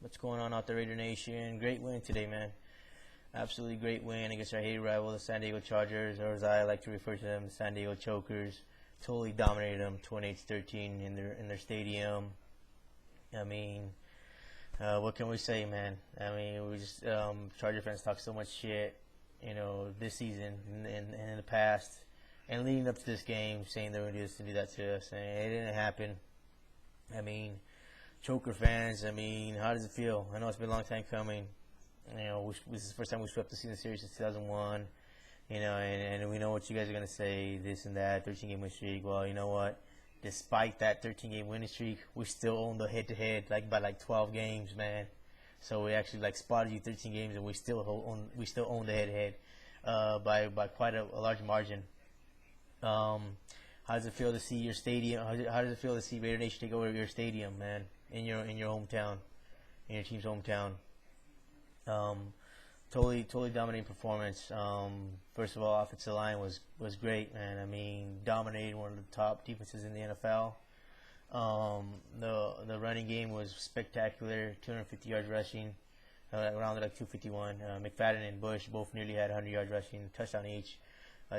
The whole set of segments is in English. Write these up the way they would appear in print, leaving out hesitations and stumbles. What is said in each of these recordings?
What's going on out there, Raider Nation? Great win today, man. Absolutely great win against our hated rival, the San Diego Chargers, or as I like to refer to them, the San Diego Chokers. Totally dominated them, 28-13 in their stadium. I mean, what can we say, man? I mean, we just Charger fans talk so much shit, this season and in the past, and leading up to this game, saying they were going to do this and do that to us, and it didn't happen. I mean, Choker fans, I mean, how does it feel? I know it's been a long time coming. This is the first time we swept the season series since 2001. And we know what you guys are going to say, this and that, 13-game win streak. Well, you know what? Despite that 13-game winning streak, we still own the head-to-head by 12 games, man. So we actually spotted you 13 games, and we still own the head-to-head by quite a large margin. How does it feel to see your stadium? How does it feel to see Raider Nation take over your stadium, man, in your hometown, in your team's hometown? Totally dominating performance. First of all, offensive line was great, man. I mean, dominated one of the top defenses in the NFL. The running game was spectacular. 250 yards rushing, rounded 251. McFadden and Bush both nearly had 100 yards rushing, touchdown each.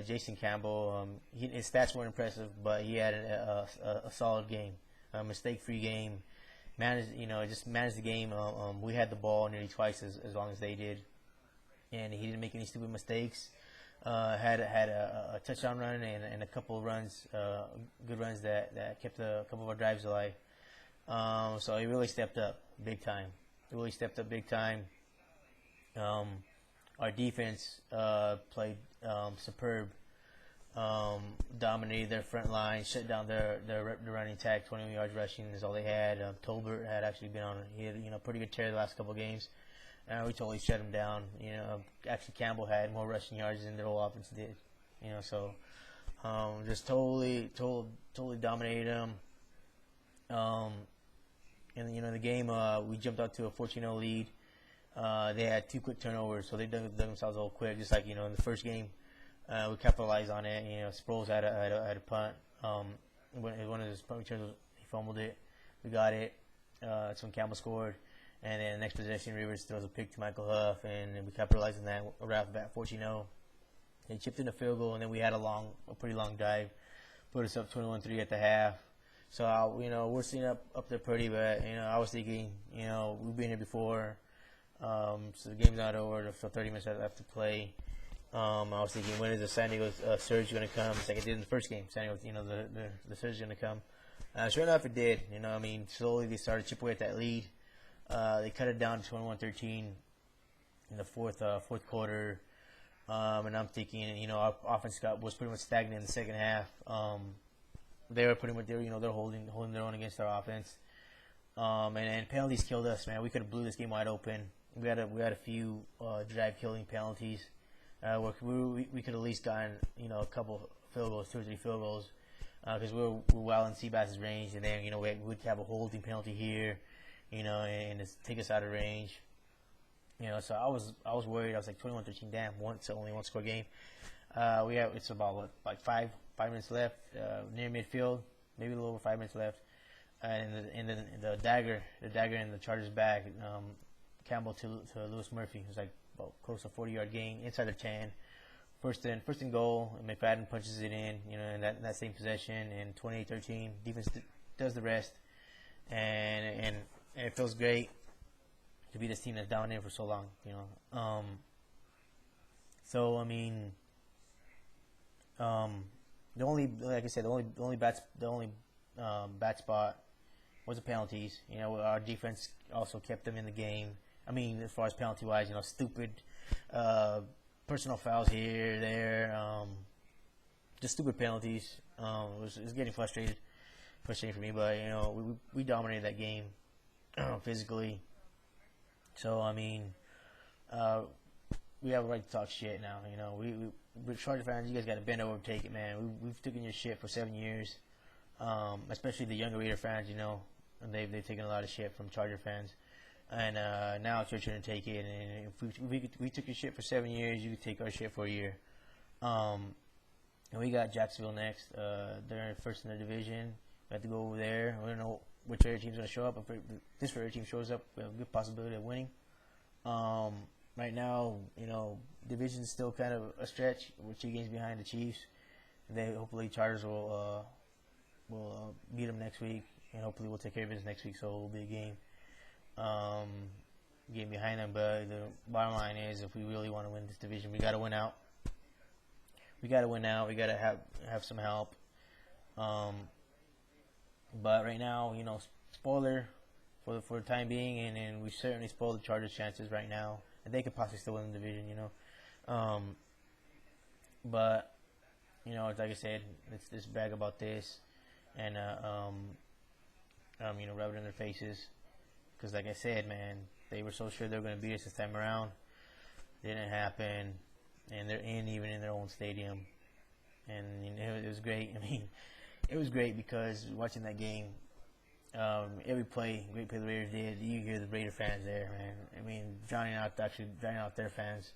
Jason Campbell, his stats weren't impressive, but he had a solid game, a mistake-free game. Just managed the game. We had the ball nearly twice as long as they did, and he didn't make any stupid mistakes. Had a touchdown run and a couple of runs, good runs that kept a couple of our drives alive. So he really stepped up big time. Our defense played superb. Dominated their front line, shut down their running attack. 21 yards rushing is all they had. Tolbert had actually been on he had pretty good tear the last couple of games. We totally shut him down. Actually Campbell had more rushing yards than their whole offense did. Just totally dominated them. And the game we jumped out to a 14-0 lead. They had 2 quick turnovers, so they dug themselves all quick, just like in the first game. We capitalized on it. Sproles had a punt. One of his punt returns, he fumbled it. We got it. That's when Campbell scored. And then the next possession, Rivers throws a pick to Michael Huff, and we capitalized on that. Right off the bat, 14-0. They chipped in a field goal, and then we had a pretty long drive, put us up 21-3 at the half. So we're sitting up there pretty, but I was thinking, we've been here before. So the game's not over. There's still 30 minutes left to play. I was thinking, when is the San Diego surge going to come? It's like it did in the first game. San Diego, the surge is going to come. Sure enough, it did. Slowly they started to chip away at that lead. They cut it down to 21-13 in the fourth quarter. And I'm thinking, our offense was pretty much stagnant in the second half. They were pretty much they're holding their own against our offense. And penalties killed us, man. We could have blew this game wide open. We had a few drive-killing penalties. We could at least gotten a couple field goals, 2 or 3 field goals, because we're well in Seabass's range, and then we'd have a holding penalty here, and it's take us out of range. So I was worried. I was like 21-13, damn, only one score game. It's about 5 minutes left, near midfield, maybe a little over 5 minutes left, and then the dagger in the Chargers back. Campbell to Lewis Murphy. It was about close to 40-yard gain inside their 10. First and goal. And McFadden punches it in. In that same possession. And 28-13, defense does the rest. And it feels great to be this team that's dominated for so long. So I mean, the only bad spot was the penalties. Our defense also kept them in the game. I mean, as far as penalty-wise, stupid personal fouls here, there, just stupid penalties. It was getting frustrating for me, but we dominated that game physically. So I mean, we have a right to talk shit now. We're Charger fans. You guys got to bend over and take it, man. We've taken your shit for 7 years, especially the younger Raider fans. And they've taken a lot of shit from Charger fans. And now it's your turn to take it. And if we took your shit for 7 years, you could take our shit for a year. And we got Jacksonville next. They're first in their division. We have to go over there. We don't know which other team's going to show up. If this other team shows up, we have a good possibility of winning. Right now, division's still kind of a stretch. We're 2 games behind the Chiefs. They hopefully Chargers will beat them next week, and hopefully we'll take care of business next week. So it'll be a game behind them. But the bottom line is, if we really want to win this division, we got to win out. We got to have some help. But right now, spoiler for the time being, and we certainly spoiled the Chargers' chances right now, and they could possibly still win the division. But like I said, let's just brag about this, and rub it in their faces, because like I said, man, they were so sure they were going to beat us this time around. Didn't happen, and they're even in their own stadium, and it was great. I mean, it was great because watching that game, every great play the Raiders did, you hear the Raider fans there, man. I mean, drowning out their fans.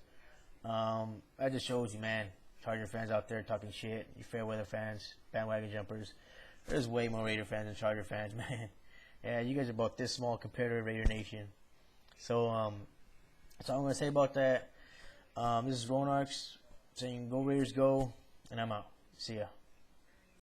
That just shows you, man. Charger fans out there talking shit. You fair weather fans, bandwagon jumpers. There's way more Raider fans than Charger fans, man. Yeah, you guys are about this small compared to Raider Nation. So, that's all I'm gonna say about that. This is Ronarks saying, "Go Raiders, go," and I'm out. See ya.